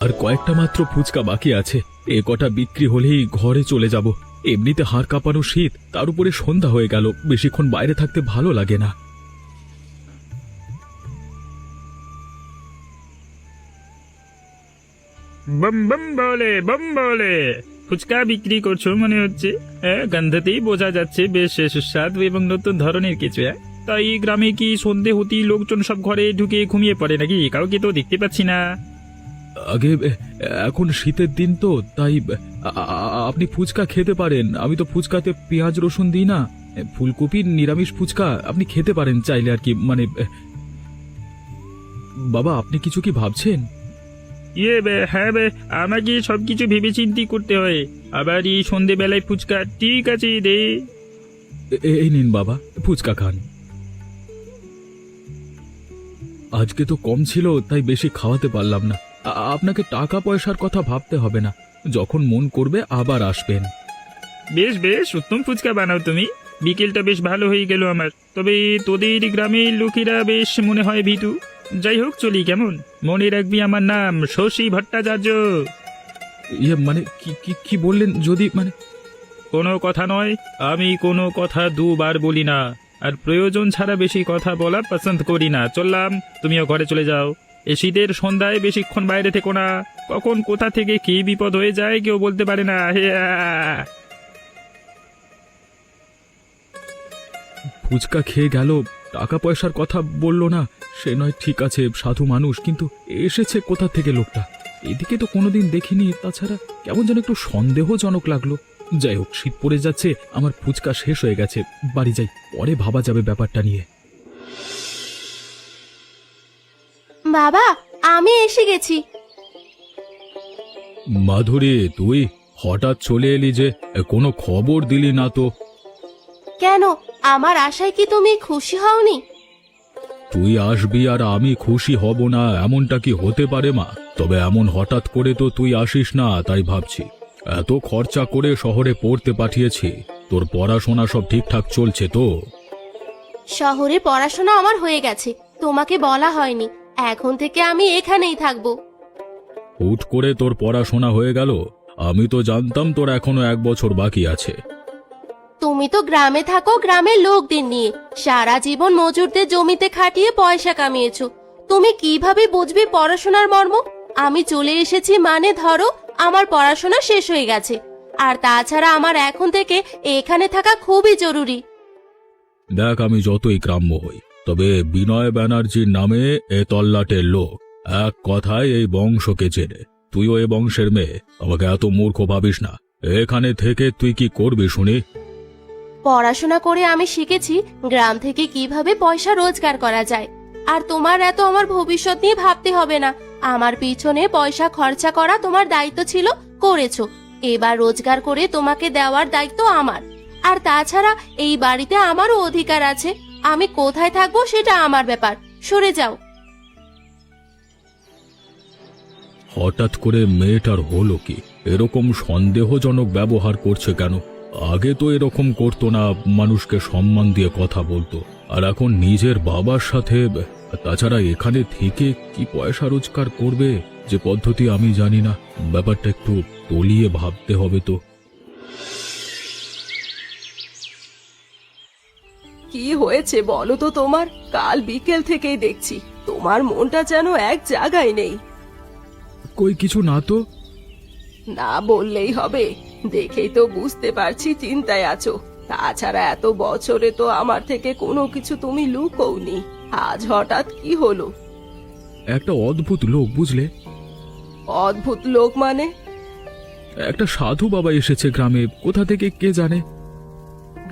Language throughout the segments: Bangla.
আর কয়েকটা মাত্র ফুচকা বাকি আছে। এ কটা বিক্রি হলেই ঘরে চলে যাব। এমনিতে হাড় কাঁপানো শীত, তার উপরে সন্ধ্যা হয়ে গেল, বেশিক্ষণ বাইরে থাকতে ভালো লাগে না। বম বম বলে ফুচকা বিক্রি করছো মনে হচ্ছে। গন্ধতেই বোঝা যাচ্ছে বেশ সুস্বাদু এবং নতুন ধরনের কিছু। তাই গ্রামে কি সন্ধে হতেই লোকজন সব ঘরে ঢুকে ঘুমিয়ে পড়ে নাকি? কাউকে তো দেখতে পাচ্ছি না। আগে এখন শীতের দিন তো তাই আপনি ফুচকা খেতে পারেন। আমি তো ফুচকাতে পেঁয়াজ রসুন দিই না। ফুলকপির নিরামিষ ফুচকা আপনি খেতে পারেন চাইলে আর কি। মানে বাবা, আপনি কিছু কি ভাবছেন? হ্যাঁ আমাকে সবকিছু ভেবে চিন্তি করতে হয়। আবার এই সন্ধেবেলায় ফুচকা? ঠিক আছে দে। এই নিন বাবা, ফুচকা খান। আজকে তো কম ছিল তাই বেশি খাওয়াতে পারলাম না। আপনাকে টাকা পয়সার কথা ভাবতে হবে না, যখন মন করবে আবার আসবেন। বেশ বেশ উত্তম ফুচকা বানাও তুমি। বিকেলটা বেশ ভালো হয়ে গেল আমার। তবে তোদের গ্রামের লোকেরা বেশ মনে হয় ভীতু। যাই হোক, চলি কেমন? মনে রাখবি আমার নাম শশী ভট্টাচার্য। মানে কি বললেন? যদি মানে কোনো কথা নয়, আমি কোনো কথা দুবার বলি না। আর প্রয়োজন ছাড়া বেশি কথা বলা পছন্দ করি না। চললাম, তুমিও ঘরে চলে যাও। এ শীতের সন্ধ্যায় বেশিক্ষণ বাইরে থেকো না। কখন কোথা থেকে কি বিপদ হয়ে যায় কেউ বলতে পারে না। ফুচকা খেয়ে গেল, টাকা পয়সার কথা বললো না। সে নয় ঠিক আছে, সাধু মানুষ, কিন্তু এসেছে কোথা থেকে লোকটা? এদিকে তো কোনোদিন দেখিনি। তাছাড়া কেমন যেন একটু সন্দেহজনক লাগলো। যাই হোক, শীত পড়ে যাচ্ছে, আমার ফুচকা শেষ হয়ে গেছে। বাড়ি যাই, পরে ভাবা যাবে ব্যাপারটা নিয়ে। বাবা, আমি এসে গেছি। মাধুরী, তুই হঠাৎ চলে এলি যে? কোনো খবর দিলি না তো? কেন, আমার আশায় কি তুমি খুশি হওনি? তুই আসবি আর আমি খুশি হব না, এমনটা কি হতে পারে মা? তবে এমন হঠাৎ করে তো তুই আসিস না, তাই ভাবছি। এত খরচা করে শহরে পড়তে পাঠিয়েছি, তোর পড়াশোনা সব ঠিকঠাক চলছে তো? শহরে পড়াশোনা আমার হয়ে গেছে, তোমাকে বলা হয়নি। এখন থেকে আমি এখানেই থাকবো। হুট করে তোর পড়াশোনা হয়ে গেল? আমি তো জানতাম তোর এখনো 1 বছর বাকি আছে। তুমি তো গ্রামে থাকো গ্রামের লোকদের নিয়ে, সারা জীবন মজুরদের জমিতে খাটিয়ে পয়সা কামিয়েছো। তুমি কিভাবে বুঝবে পড়াশোনার মর্ম? আমি চলে এসেছি মানে ধরো আমার পড়াশোনা শেষ হয়ে গেছে। আর তাছাড়া আমার এখন থেকে এখানে থাকা খুবই জরুরি। দেখ, আমি যতই গ্রাম্য হই, তবে বিনয় ব্যানার্জির নামে এ তল্লাটের লোক এক কথায় এই বংশকে চেনে। তুইও এ বংশের মেয়ে, আমাকে এত মূর্খ ভাবিস না। এখানে থেকে তুই কি করবি শুনি? পড়াশোনা করে আমি শিখেছি গ্রাম থেকে কিভাবে পয়সা রোজগার করা যায়। আর তোমার এত আমার ভবিষ্যৎ নিয়ে ভাবতে হবে না। আমার পিছনে পয়সা খরচা করা তোমার দায়িত্ব ছিল, করেছো। এবার রোজগার করে তোমাকে দেওয়ার দায়িত্ব আমার। আর তাছাড়া এই বাড়িতে আমারও অধিকার আছে। আমি কোথায় থাকবো সেটা আমার ব্যাপার। সরে যাও। হঠাৎ করে মেয়েটার হলো কি? এরকম সন্দেহজনক ব্যবহার করছে কেন? আগে তো এরকম করতো না, মানুষকে সম্মান দিয়ে কথা বলতো। আর এখন নিজের বাবার সাথে। তাছাড়া এখানে থেকে কি পয়সা রোজগার করবে যে পদ্ধতি আমি জানি না। ব্যাপারটা একটু তলিয়ে ভাবতে হবে তো। কি হয়েছে বলো তো তোমার? কাল বিকেল থেকেই দেখছি তোমার মনটা যেন এক জায়গায় নেই। কই কিছু না তো। না বললেই হবে, দেখেই তো বুঝতে পারছি চিন্তায় আছো। তাছাড়া এত বছরে তো আমার থেকে কোনো কিছু তুমি লুকোওনি। আজ হঠাৎ কি হলো? একটা অদ্ভুত লোক, বুঝলে? অদ্ভুত লোক মানে? একটা সাধু বাবা এসেছে গ্রামে, কোথা থেকে কে জানে।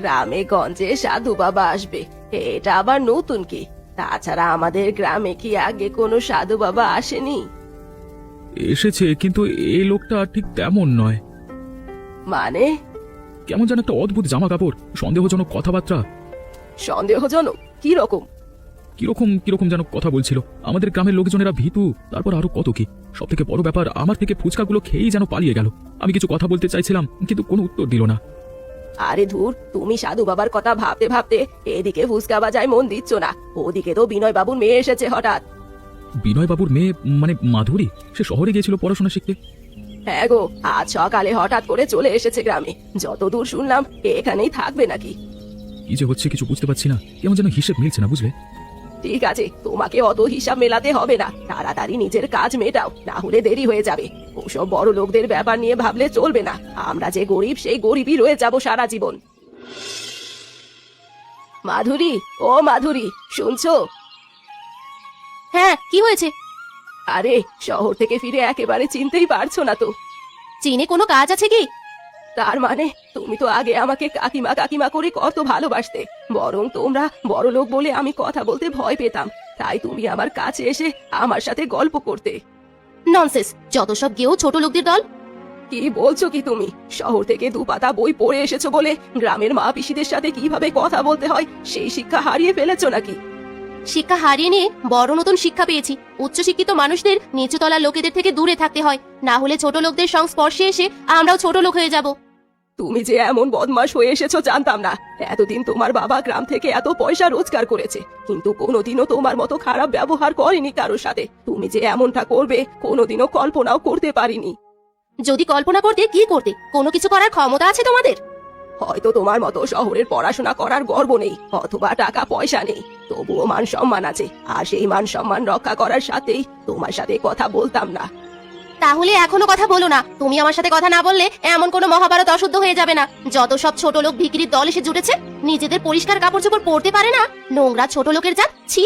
গ্রামে গঞ্জে সাধু বাবা আসবে, এটা আবার নতুন কি? তাছাড়া আমাদের গ্রামে কি আগে কোনো সাধু বাবা আসেনি? এসেছে, কিন্তু এই লোকটা ঠিক তেমন নয়। মানে? কেমন যেন একটা অদ্ভুত জামা কাপড়, সন্দেহজনক কথাবার্তা। সন্দেহজনক কি রকম? কিরকম কিরকম যেন কথা বলছিল। আমাদের গ্রামের লোকজনেরা ভীতু, তারপর আরো কত কি। সব থেকে বড় ব্যাপার, আমার থেকে ফুচকাগুলো খেয়েই যেন পালিয়ে গেল। আমি কিছু কথা বলতে চাইছিলাম, কিন্তু কোনো উত্তর দিল না। আরে ধুর, তুমি সাধু বাবার কথা ভাবতে ভাবতে এদিকে ফুচকা বাজায় মন দিচ্ছ না। ওদিকে তো বিনয় বাবুর মেয়ে এসেছে হঠাৎ। বিনয়বাবুর মেয়ে মানে মাধুরী, সে শহরে গিয়েছিল পড়াশোনা শিখতে। হ্যাঁ গো, আজ সকালে হঠাৎ করে চলে এসেছে গ্রামে। যতদূর শুনলাম এখানেই থাকবে নাকি। কি যে হচ্ছে কিছু বুঝতে পারছি না, কেমন যেন হিসেব মিলছে না, বুঝলে? ঠিক আছে, তোমাকে অত হিসাব মেলাতে হবে না। তাড়াতাড়ি নিজের কাজ মেটাও, না হলে দেরি হয়ে যাবে। ওসব বড় লোকদের ব্যাপার নিয়ে ভাবলে চলবে না। আমরা যে গরিব, সেই গরিবই রয়ে যাব সারা জীবন। মাধুরী, ও মাধুরী, শুনছো? হ্যাঁ, কি হয়েছে? আরে, শহর থেকে ফিরে একেবারে চিনতেই পারছো না তো? চীনে কোনো কাজ আছে কি? তার মানে তুমি তো আগে আমাকে কাকিমা কাকিমা করে কত ভালোবাসতে। বরং তোমরা বড় লোক বলে আমি কথা বলতে ভয় পেতাম, তাই তুমি আমার কাছে এসে আমার সাথে গল্প করতে। ননসেন্স, যত সব গেও ছোট লোকদের দল। কি বলছো কি তুমি? শহর থেকে দুপাতা বই পড়ে এসেছো বলে গ্রামের মা পিসিদের সাথে কিভাবে কথা বলতে হয় সেই শিক্ষা হারিয়ে ফেলেছো নাকি? শিক্ষা হারিয়ে নিয়ে বড় নতুন শিক্ষা পেয়েছি। উচ্চশিক্ষিত মানুষদের নিচুতলার লোকেদের থেকে দূরে থাকতে হয়, না হলে ছোট লোকদের সংস্পর্শে এসে আমরাও ছোট লোক হয়ে যাব। তুমি যে এমন বদমাশ হয়ে এসেছো জানতাম না। এতদিন তোমার বাবা গ্রাম থেকে এত পয়সা রোজগার করেছে, কিন্তু কোনোদিনও তোমার মতো খারাপ ব্যবহার করেনি কারোর সাথে। তুমি যে এমনটা করবে কোনোদিনও কল্পনাও করতে পারিনি। যদি কল্পনা করতে, কি করতে? কোনো কিছু করার ক্ষমতা আছে তোমাদের? হয়তো তোমার মতো শহরের পড়াশোনা করার গর্ব নেই, অথবা টাকা পয়সা নেই, তবুও মান সম্মান আছে। আর সেই মান সম্মান রক্ষা করার সাথেই তোমার সাথে কথা বলতাম না। তাহলে এখনো কথা বলো না। তুমি আমার সাথে কথা না বললে এমন কোনো মহাভারত অশুদ্ধ হয়ে যাবে না। যত সব ছোট লোক ভিখিরির দল এসে জুটেছে, নিজেদের পরিষ্কার কাপড় চোপড় পরতে পারে না। নোংরা ছোট লোকের জাত, ছি।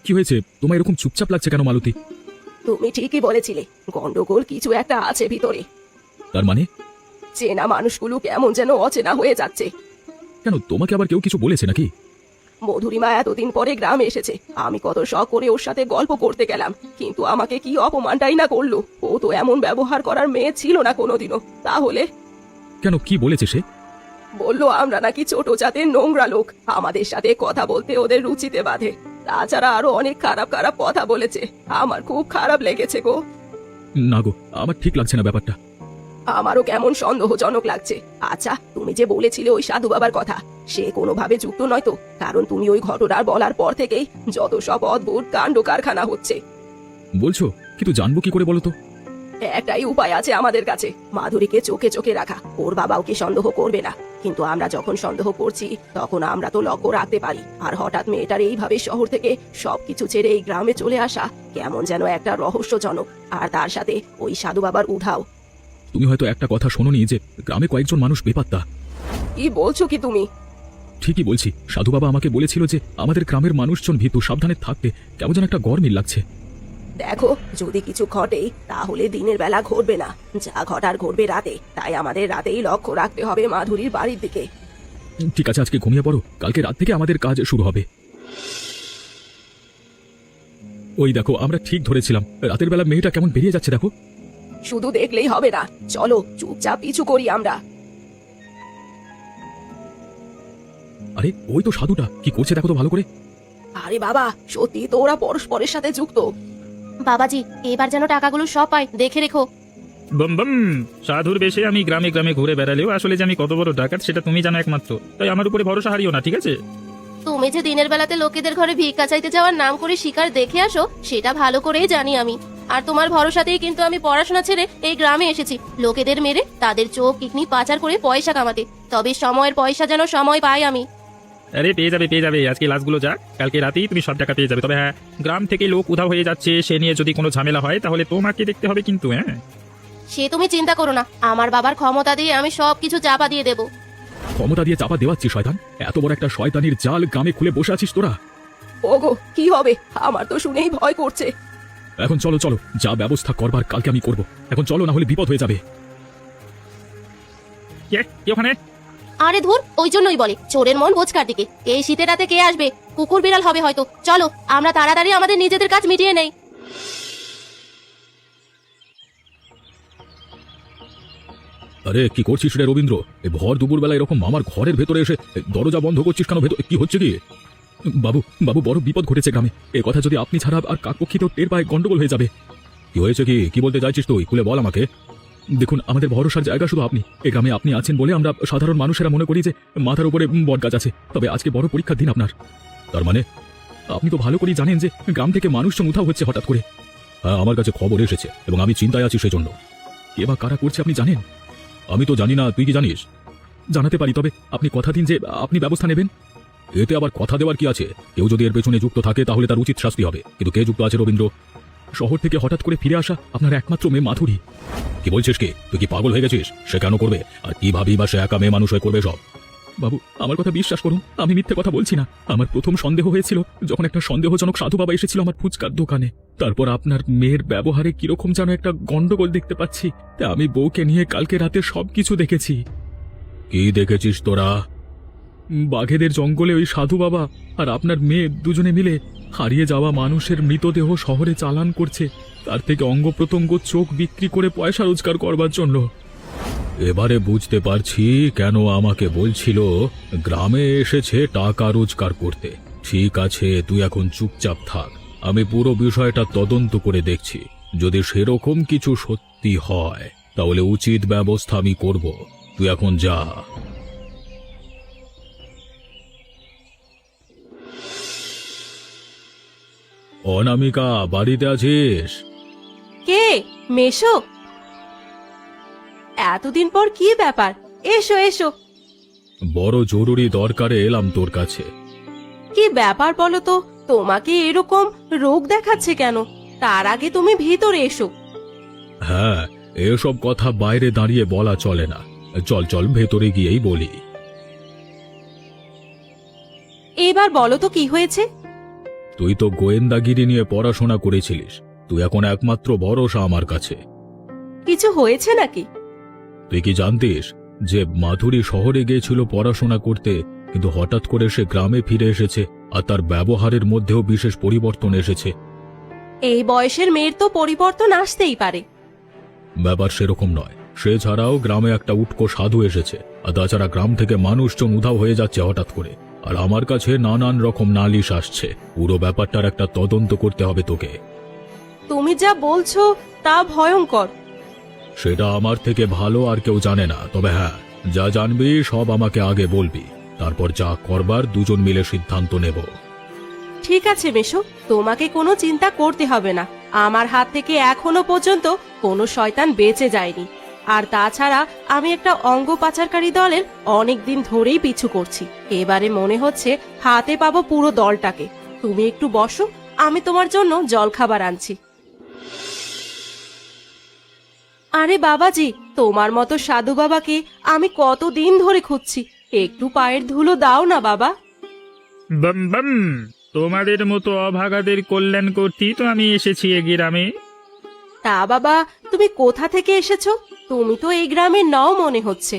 কি হয়েছে তোমার এরকম চুপচাপ লাগছে কেন মালতী? তুমি ঠিকই বলেছিলে, গন্ডগোল কিছু একটা আছে ভিতরে। তার মানে? চেনা মানুষগুলো কেমন যেন অচেনা হয়ে যাচ্ছে। কেন, তোমাকে আবার কেউ কিছু বলেছে নাকি? মধুরিমা এতদিন পরে গ্রামে এসেছে, আমি কত শখ করে ওর সাথে গল্প করতে গেলাম, কিন্তু আমাকে কি অপমানটাই না করলো। ও তো এমন ব্যবহার করার মেয়ে ছিল না কোনোদিনও। তাহলে? কেন, কি বলেছে সে? বললো আমরা নাকি ছোট জাতের নোংরা লোক, আমাদের সাথে কথা বলতে ওদের রুচিতে বাঁধে। তাছাড়া আরো অনেক খারাপ খারাপ কথা বলেছে। আমার খুব খারাপ লেগেছে গো। না গো, আমার ঠিক লাগছে না ব্যাপারটা। আমারও কেমন সন্দেহজনক লাগছে। আচ্ছা, তুমি যে বলেছিলে ওই সাধু বাবার কথা, সে কোনোভাবে যুক্ত নয় তো? কারণ তুমি ওই ঘটনার বলার পর থেকেই যত সব অদ্ভুত কাণ্ড কারখানা হচ্ছে। বলছো, কিন্তু জানবো কি করে বলো তো? একটাই উপায় আছে আমাদের কাছে, মাধুরীকে চোখে চোখে রাখা। ওর বাবা ওকে সন্দেহ করবে না, কিন্তু আমরা যখন সন্দেহ করছি তখন আমরা তো লক্ষ্য রাখতে পারি। আর হঠাৎ মেয়েটার এইভাবে শহর থেকে সবকিছু ছেড়ে এই গ্রামে চলে আসা কেমন যেন একটা রহস্যজনক। আর তার সাথে ওই সাধু বাবার উধাও। তুমি হয়তো একটা কথা শোনোনি যে গ্রামে কয়েকজন মানুষ বেপাত্তা। কি বলছো কি তুমি? ঠিকই বলছি, সাধু বাবা আমাকে বলেছিল যে আমাদের গ্রামের মানুষজন ভীতু, সাবধানে থাকতে। কেমন যেন একটা গরমিল লাগছে। দেখো, যদি কিছু ঘটে তাহলে দিনের বেলা ঘটবে না, যা ঘটার ঘটবে রাতে। তাই আমাদের রাতেই লক্ষ্য রাখতে হবে মাধুরীর বাড়ির দিকে। ঠিক আছে, আজকে ঘুমিয়ে পড়ো, কালকে রাত থেকে আমাদের কাজ শুরু হবে। ওই দেখো, আমরা ঠিক ধরেছিলাম, রাতের বেলা মেয়েটা কেমন বেরিয়ে যাচ্ছে দেখো। শুধু দেখলেই হবে না, চলো চুপচাপ পিছু করি আমরা। আরে ওই তো সাধুটা, কি করছে দেখো তো ভালো করে। আরে বাবা, সত্যি তো ওরা পরস্পরের সাথে যুক্ত। বাবাজি, এবার যেন টাকাগুলো সব পাই, দেখে রেখো। বম বম, সাধুর বেশে আমি গ্রামে গ্রামে ঘুরে বেড়ালেও আসলে যে আমি কত বড় ডাকাত সেটা তুমি জানো একমাত্র। তাই আমার উপরে ভরসা হারিও না, ঠিক আছে? তুমি যে দিনের বেলাতে লোকেদের ঘরে ভিক্ষা চাইতে যাওয়ার নাম করে শিকার দেখে আসো, সেটা ভালো করেই জানি আমি। আর তোমার ভরসাতেই কিন্তু আমি পড়াশোনা ছেড়ে এই গ্রামে এসেছি, লোকেদের মেরে তাদের চোখ কিডনি পাচার করে পয়সা কামাতে। তবে সময়ের পয়সা যেন সময় পাই আমি। আরে পেয়ে যাবে পেয়ে যাবে, আজকে লাশগুলো যাক, কালকে রাতেই তুমি সব টাকা পেয়ে যাবে। তবে হ্যাঁ, গ্রাম থেকে লোক উধাও হয়ে যাচ্ছে, সে নিয়ে যদি কোনো ঝামেলা হয় তাহলে তোমাকে দেখতে হবে কিন্তু। হ্যাঁ, সে তুমি চিন্তা করো না, আমার বাবার ক্ষমতা দিয়ে আমি সবকিছু চাপা দিয়ে দেব। ক্ষমতা দিয়ে চাপা দেওয়াচ্ছি শয়তান? এত বড় একটা শয়তানির জাল গ্রামে খুলে বসে আছিস তোরা। ওগো, কি হবে? আমার তো শুনেই ভয় করছে। এখন চলো চলো, যা ব্যবস্থা করবার কালকে আমি করব। এখন চলো, না হলে বিপদ হয়ে যাবে। কি ওখানে? আরে ধুর, ওই জন্যই বলে চোরের মন বোঝকার দিকে। এই শীতের রাতে কে আসবে? কুকুর বিড়াল হবে হয়তো। চলো আমরা তাড়াতাড়ি আমাদের নিজেদের কাজ মিটিয়ে নেই। আরে কি করছিস রে রবীন্দ্র? এই ভর দুপুর বেলা এরকম আমার ঘরের ভেতরে এসে দরজা বন্ধ করছিস কেন? ভেতর কি হচ্ছে কি? বাবু বাবু, বড় বিপদ ঘটেছে গ্রামে। এ কথা যদি আপনি ছাড়া আর কাকপক্ষিতেও টের পায়, গন্ডগোল হয়ে যাবে। কি হয়েছে? কি কি বলতে চাইছিস তুই? খুলে বল আমাকে। দেখুন, আমাদের ভরসার জায়গা শুধু আপনি। এই গ্রামে আপনি আছেন বলে আমরা সাধারণ মানুষেরা মনে করি যে মাথার উপরে বটগাছ আছে। তবে আজকে বড় পরীক্ষার দিন আপনার। তার মানে আপনি তো ভালো করেই জানেন যে গ্রাম থেকে মানুষজন উধাও হচ্ছে হঠাৎ করে। হ্যাঁ, আমার কাছে খবর এসেছে এবং আমি চিন্তায় আছি সেজন্য। কে বা কারা করছে আপনি জানেন? আমি তো জানি না, তুই কি জানিস? জানাতে পারি, তবে আপনি কথা দিন যে আপনি ব্যবস্থা নেবেন। এতে আবার কথা দেওয়ার কি আছে? কেউ যদি এর পেছনে যুক্ত থাকে তাহলে তার উচিত শাস্তি হবে। কিন্তু কে যুক্ত আছে রবীন্দ্র? শহর থেকে হঠাৎ করে ফিরে আসা আপনার একমাত্র মেয়ে মাধুরী। কি বলছিস কি? তুই কি পাগল হয়ে গেছিস? সে কেন করবে? আর কি ভাবি বা সে একা মেয়ে মানুষ হয়ে করবে সব? বাবু, আমার কথা বিশ্বাস করুন, আমি মিথ্যে কথা বলছি না। আমার প্রথম সন্দেহ হয়েছিল যখন একটা সন্দেহজনক সাধু বাবা এসেছিল আমার ফুচকার দোকানে। তারপর আপনার মেয়ের ব্যবহারে কিরকম যেন একটা গন্ডগোল দেখতে পাচ্ছি। তা আমি বউকে নিয়ে কালকে রাতে সবকিছু দেখেছি। কি দেখেছিস তোরা? বাঘেদের জঙ্গলে ওই সাধু বাবা আর আপনার মেয়ে দুজনে মিলে হারিয়ে যাওয়া মানুষের মৃতদেহ শহরে চালান করছে, তার থেকে অঙ্গ প্রত্যঙ্গ চোখ বিক্রি করে পয়সা রোজগার করবার জন্য। এবারে বুঝতে পারছি কেন আমাকে বলছিল গ্রামে এসেছে টাকা রোজগার করতে। ঠিক আছে, তুই এখন চুপচাপ থাক। আমি পুরো বিষয়টা তদন্ত করে দেখছি। যদি সেরকম কিছু সত্যি হয় তাহলে উচিত ব্যবস্থা আমি করব। তুই এখন যা। অনামিকা, বাড়িতে আছিস? কে? মেশো? এতদিন পর কি ব্যাপার? এসো এসো। বড় জরুরি দরকারে এলাম তোর কাছে। কি ব্যাপার বলো তো? তোমাকে এরকম রোগ দেখাচ্ছে কেন? তার আগে তুমি ভিতরে এসো। হ্যাঁ, এসব কথা বাইরে দাঁড়িয়ে বলা চলে না। চল চল, ভেতরে গিয়েই বলি। এবার বলো তো কি হয়েছে? তুই তো গোয়েন্দাগিরি নিয়ে পড়াশোনা করেছিলিস। তুই এখন একমাত্র ভরসা আমার কাছে। কিছু হয়েছে নাকি? তুই কি জানতিস যে মাধুরী শহরে গিয়েছিল পড়াশোনা করতে, কিন্তু হঠাৎ করে সে গ্রামে ফিরে এসেছে আর তার ব্যবহারের মধ্যেও বিশেষ পরিবর্তন এসেছে? এই বয়সের মেয়ের তো পরিবর্তন আসতেই পারে। ব্যাপার সেরকম নয়। সে ছাড়াও গ্রামে একটা উটকো সাধু এসেছে, আর তাছাড়া গ্রাম থেকে মানুষজন উধাও হয়ে যাচ্ছে হঠাৎ করে। আর আমার কাছে নানান রকম নালিশ আসছে। পুরো ব্যাপারটার একটা তদন্ত করতে হবে তোকে। তুমি যা বলছো তা ভয়ঙ্কর। সেটা আমার থেকে ভালো আর কেউ জানে না। তবে হ্যাঁ, যা জানবি সব আমাকে আগে বলবি। তারপর যা করবার দুজন মিলে সিদ্ধান্ত নেব। ঠিক আছে মেশো, তোমাকে কোনো চিন্তা করতে হবে না। আমার হাত থেকে এখনো পর্যন্ত কোনো শয়তান বেঁচে যায়নি। আর তাছাড়া আমি একটা অঙ্গ পাচারকারী দলের অনেক দিন ধরেই পিছু করছি। এবারে মনে হচ্ছে হাতে পাবো পুরো দলটাকে। তুমি একটু বসো, আমি তোমার জন্য জলখাবার আনছি। আরে বাবাজি, তোমার মতো সাধু বাবাকে আমি কতদিন ধরে খুঁজছি। একটু পায়ের ধুলো দাও না বাবা। বম বম, তোমাদের মতো অভাগাদের কল্যাণ করতেই তো আমি এসেছি এ গ্রামে। তা বাবা, তুমি কোথা থেকে এসেছো? তুমি তো এই গ্রামের নও মনে হচ্ছে।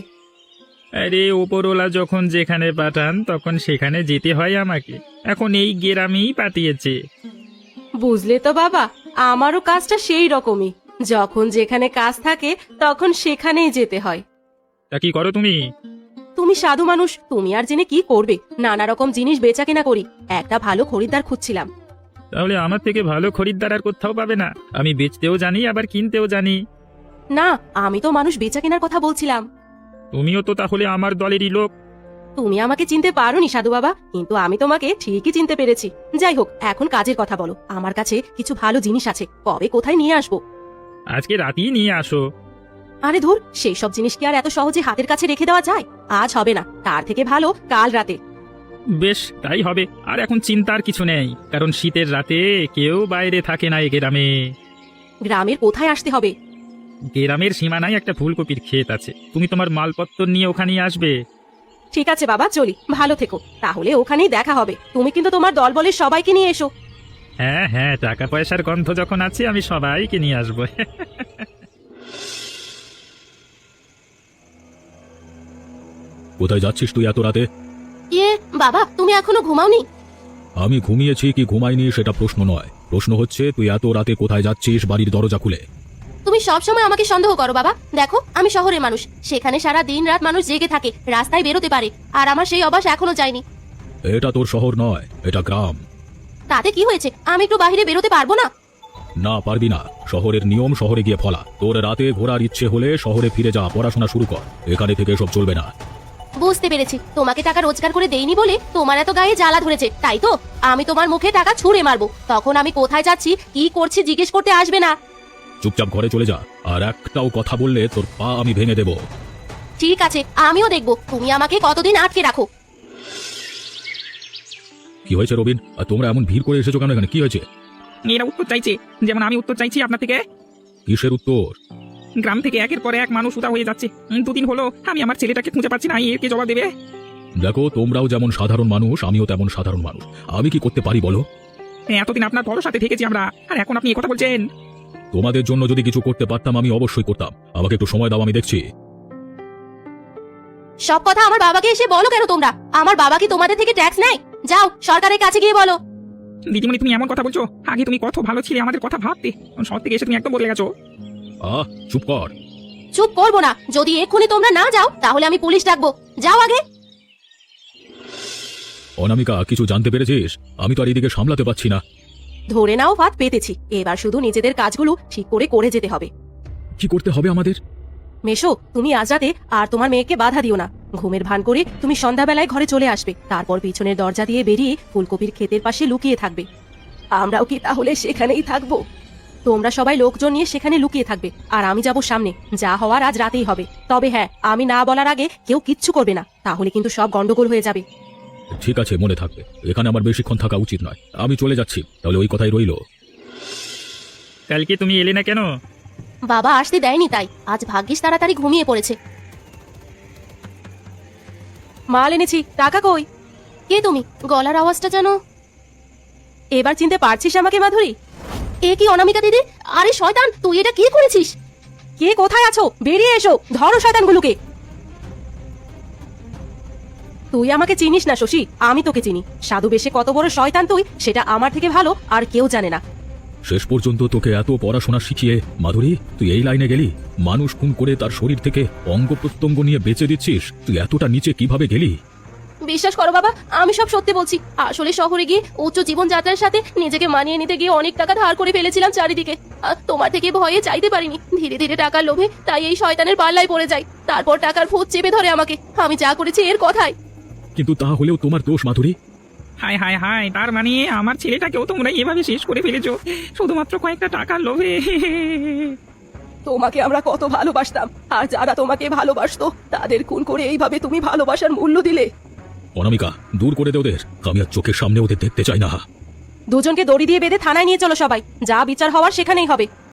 আরে ওপরওয়ালা যখন যেখানে পাঠান তখন সেখানে যেতে হয় আমাকে। এখন এই গ্রামেই পাঠিয়েছে। বুঝলে তো বাবা, আমারও কাজটা সেই রকমই। যখন যেখানে কাজ থাকে তখন সেখানেই যেতে হয়। তা কি করো তুমি? তুমি সাধু মানুষ, তুমি আর জেনে কি করবে? নানা রকম জিনিস বেচা কেনা করি। একটা ভালো খরিদ্দার খুঁজছিলাম। তাহলে আমার থেকে ভালো খরিদ্দার আর কোথাও পাবে না। আমি বেচতেও জানি আবার কিনতেও জানি। না, আমি তো মানুষ বেচা কেনার কথা বলছিলাম। তুমিও তো তাহলে আমার দলেরই লোক। তুমি আমাকে চিনতে পারোনি সাধু বাবা, কিন্তু আমি তোমাকে ঠিকই চিনতে পেরেছি। যাই হোক, এখন কাজের কথা বলো। আমার কাছে কিছু ভালো জিনিস আছে, কবে কোথায় নিয়ে আসবো? আজকে রাতেই নিয়ে আসো। আরে ধুর, সেই সব জিনিস কি আর এত সহজে হাতের কাছে রেখে দেওয়া যায়? আজ হবে না, তার থেকে ভালো কাল রাতে। বেশ, তাই হবে। আর এখন চিন্তার কিছু নেই, কারণ শীতের রাতে কেউ বাইরে থাকে না এ গ্রামে। গ্রামের কোথায় আসতে হবে? গ্রামের সীমানায় একটা ফুলকপির ক্ষেত আছে। তুমি তোমার মালপত্র নিয়ে ওখানেই আসবে। ঠিক আছে বাবা, চলি। ভালো থেকো। তাহলে ওখানেই দেখা হবে। তুমি কিন্তু তোমার দলবলের সবাইকে নিয়ে এসো। হ্যাঁ হ্যাঁ, টাকা পয়সার গন্ধ যখন আছে আমি সবাইকে নিয়ে আসবো। কোথায় যাচ্ছিস তুই এত রাতে? ইয়ে বাবা, তুমি এখনো ঘুমাওনি? আমি ঘুমিয়েছি কি ঘুমাইনি সেটা প্রশ্ন নয়। প্রশ্ন হচ্ছে তুই এত রাতে কোথায় যাচ্ছিস বাড়ির দরজা খুলে? তুমি সবসময় আমাকে সন্দেহ করো বাবা। দেখো, আমি শহরের মানুষ। সেখানে সারা দিন রাত মানুষ জেগে থাকে, রাস্তায় বেরোতে পারে। আর আমার সেই অভ্যাস এখনো যায়নি। এটা তোর শহর নয়, এটা গ্রাম। তাতে কি হয়েছে? আমি একটু বাইরে বেরোতে পারবো না? না পারবি না, শহরের নিয়ম শহরে গিয়ে ফলা। তোর রাতে ঘোরার ইচ্ছে হলে শহরে ফিরে যা, পড়াশোনা শুরু কর। এখানে থেকে এসব চলবে না। বুঝতে পেরেছি, তোমাকে টাকা রোজগার করে দেইনি বলে তোমার এত গায়ে জ্বালা ধরেছে, তাই তো? আমি তোমার মুখে টাকা ছুঁড়ে মারবো, তখন আমি কোথায় যাচ্ছি কি করছি জিজ্ঞেস করতে আসবে না। চুপচাপ ঘরে চলে যা, আর একটাও কথা বললে তোর পা আমি ভেঙে দেব। ঠিক আছে, আমিও দেখবো তুমি আমাকে কতদিন আটকে রাখো। কি হয়েছে রবিন? আর তোমরা এমন ভিড় করে এসেছো কেন এখানে? কি হয়েছে? এরা উত্তর চাইছে, যেমন আমি উত্তর চাইছি আপনার থেকে। কিসের উত্তর? গ্রাম থেকে একের পর এক মানুষ উদা হয়ে যাচ্ছে। দুদিন হলো আমি আমার ছেলেটাকে খুঁজে পাচ্ছি না, এর কে জবাব দেবে? দেখো, তোমরাও যেমন সাধারণ মানুষ, আমিও তেমন সাধারণ মানুষ। আমি কি করতে পারি বলো? এতদিন আপনার ভরসাতে থেকেছি আমরা, আর এখন আপনি কথা বলছেন? তোমাদের জন্য যদি কিছু করতে পারতাম আমি অবশ্যই করতাম। আমাকে একটু সময় দাও, আমি দেখছি। সব কথা আমার বাবাকে এসে বলো কেন তোমরা? আমার বাবা কি তোমাদের থেকে ট্যাক্স নেয়? যাও সরকারের কাছে গিয়ে বলো। দিদিমণি, তুমি এমন কথা বলছো? আগে তুমি কত ভালো ছিলে আমাদের কথা ভাবতে, শহর থেকে এসে তুমি একদম বদলে গেছো। চুপ কর। চুপ করবো না, যদি এক্ষুনি তোমরা না যাও তাহলে আমি পুলিশ ডাকবো। যাও আগে। অনামিকা, কিছু জানতে পেরেছিস? আমি তো আর এদিকে সামলাতে পারছি না। ধরে নাও ফাঁদ পেতেছি, এবার শুধু নিজেদের কাজগুলো ঠিক করে করে যেতে হবে। কি করতে হবে আমাদের? মেশো, তুমি আজ রাতে আর তোমার মেয়েকে বাধা দিও না। ঘুমের ভান করে তুমি সন্ধ্যাবেলায় ঘরে চলে আসবে, তারপর পিছনের দরজা দিয়ে বেরিয়ে ফুলকপির ক্ষেতের পাশে লুকিয়ে থাকবে। আমরাও কি তাহলে সেখানেই থাকবো? তোমরা সবাই লোকজন নিয়ে সেখানে লুকিয়ে থাকবে, আর আমি যাব সামনে। যা হওয়ার আজ রাতেই হবে। তবে হ্যাঁ, আমি না বলার আগে কেউ কিচ্ছু করবে না, তাহলে কিন্তু সব গন্ডগোল হয়ে যাবে। ঠিক আছে, মনে থাকবে। এখানে আমার বেশিক্ষণ থাকা উচিত নয়, আমি চলে যাচ্ছি। তাহলে ওই কথাই রইলো। কালকে তুমি এলে না কেন? বাবা আসতে দেয়নি তাই, আজ ভাগ্যিস তাড়াতাড়ি ঘুমিয়ে পড়েছে। মাল এনেছি, টাকা কই? কে তুমি? গলার আওয়াজটা যেন। এবার চিনতে পারছিস আমাকে মাধুরী? এ কি অনামিকা দিদি? আরে শয়তান, তুই এটা কি করেছিস? কে কোথায় আছো? বেরিয়ে এসো, ধরো শয়তানগুলোকে। তুই আমাকে চিনিস না শশী, আমি তোকে চিনি। সাধু বেশে কত বড় শয়তান তুই, সেটা আমার থেকে ভালো আর কেউ জানে না। শেষ পর্যন্ত তোকে এত পড়াশোনা শিখিয়ে মাধুরী তুই এই লাইনে গেলি? মানুষ খুন করে তার শরীর থেকে অঙ্গ প্রত্যঙ্গ নিয়ে বেঁচে দিচ্ছিস? তুই এতটা নিচে কিভাবে গেলি? বিশ্বাস করো বাবা, আমি সব সত্যি বলছি। আসলে শহরে গিয়ে উচ্চ জীবনযাত্রার সাথে নিজেকে মানিয়ে নিতে গিয়ে অনেক টাকা ধার করে ফেলেছিলাম চারিদিকে। তোমার থেকে ভয়ে চাইতে পারিনি, ধীরে ধীরে টাকার লোভে তাই এই শয়তানের পাল্লায় পড়ে যাই। তারপর টাকার ভূত চেপে ধরে আমাকে। আমি যা করেছি এর কথাই। কিন্তু তা হলেও তোমার দোষ মাধুরী। হায় হায় হায়, তার মানে আমার ছেলেটাকেও তোমরা এভাবে শেষ করে ফেলেছো শুধুমাত্র কয়েকটা টাকার লোভে? তোমাকে আমরা কত ভালোবাসতাম, আর যারা তোমাকে ভালোবাসতো তাদের খুন করে এইভাবে তুমি ভালোবাসার মূল্য দিলে। অনামিকা, দূর করে দে ওদের। আমি আর চোখের সামনে ওদের দেখতে চাই না। দুজনকে দড়ি দিয়ে বেঁধে থানায় নিয়ে চলো সবাই, যা বিচার হওয়ার সেখানেই হবে।